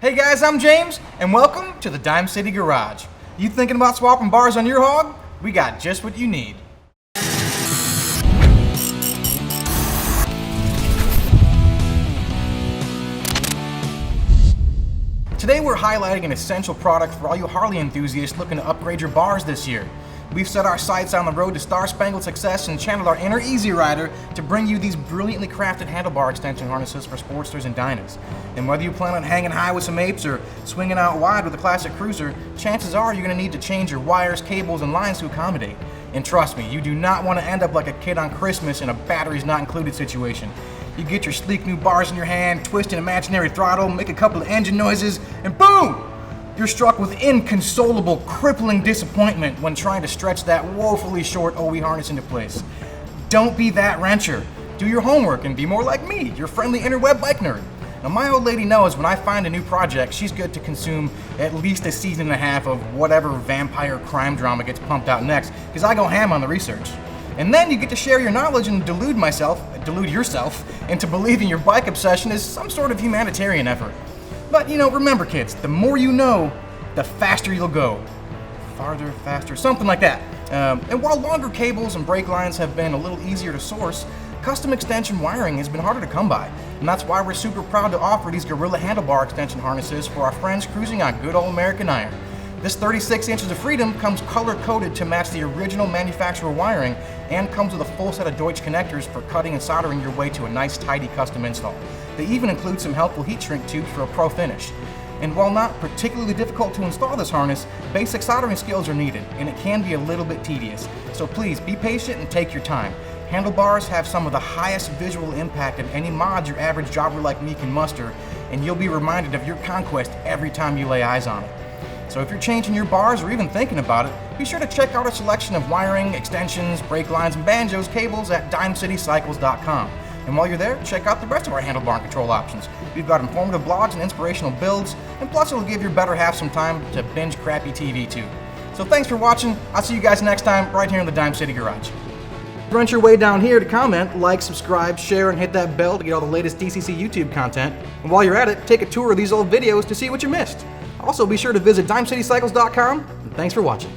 Hey guys, I'm James, and welcome to the Dime City Garage. You thinking about swapping bars on your hog? We got just what you need. Today we're highlighting an essential product for all you Harley enthusiasts looking to upgrade your bars this year. We've set our sights on the road to star-spangled success and channeled our inner Easy Rider to bring you these brilliantly crafted handlebar extension harnesses for Sportsters and Dynas. And whether you plan on hanging high with some Apes or swinging out wide with a classic cruiser, chances are you're going to need to change your wires, cables, and lines to accommodate. And trust me, you do not want to end up like a kid on Christmas in a batteries not included situation. You get your sleek new bars in your hand, twist an imaginary throttle, make a couple of engine noises, and boom! You're struck with inconsolable, crippling disappointment when trying to stretch that woefully short OE harness into place. Don't be that wrencher. Do your homework and be more like me, your friendly interweb bike nerd. Now, my old lady knows when I find a new project, she's good to consume at least a season and a half of whatever vampire crime drama gets pumped out next, because I go ham on the research. And then you get to share your knowledge and delude yourself into believing your bike obsession is some sort of humanitarian effort. But remember kids, the more you know, the faster you'll go. Farther, faster, something like that. And while longer cables and brake lines have been a little easier to source, custom extension wiring has been harder to come by. And that's why we're super proud to offer these Gorilla handlebar extension harnesses for our friends cruising on good old American iron. This 36 inches of freedom comes color-coded to match the original manufacturer wiring and comes with a full set of Deutsch connectors for cutting and soldering your way to a nice, tidy custom install. They even include some helpful heat shrink tubes for a pro finish. And while not particularly difficult to install this harness, basic soldering skills are needed, and it can be a little bit tedious. So please be patient and take your time. Handlebars have some of the highest visual impact of any mod your average jobber like me can muster, and you'll be reminded of your conquest every time you lay eyes on it. So if you're changing your bars or even thinking about it, be sure to check out our selection of wiring, extensions, brake lines, and banjos cables at dimecitycycles.com. And while you're there, check out the rest of our handlebar and control options. We've got informative blogs and inspirational builds, and plus it'll give your better half some time to binge crappy TV too. So thanks for watching. I'll see you guys next time right here in the Dime City Garage. Run your way down here to comment, like, subscribe, share, and hit that bell to get all the latest DCC YouTube content. And while you're at it, take a tour of these old videos to see what you missed. Also, be sure to visit dimecitycycles.com, and thanks for watching.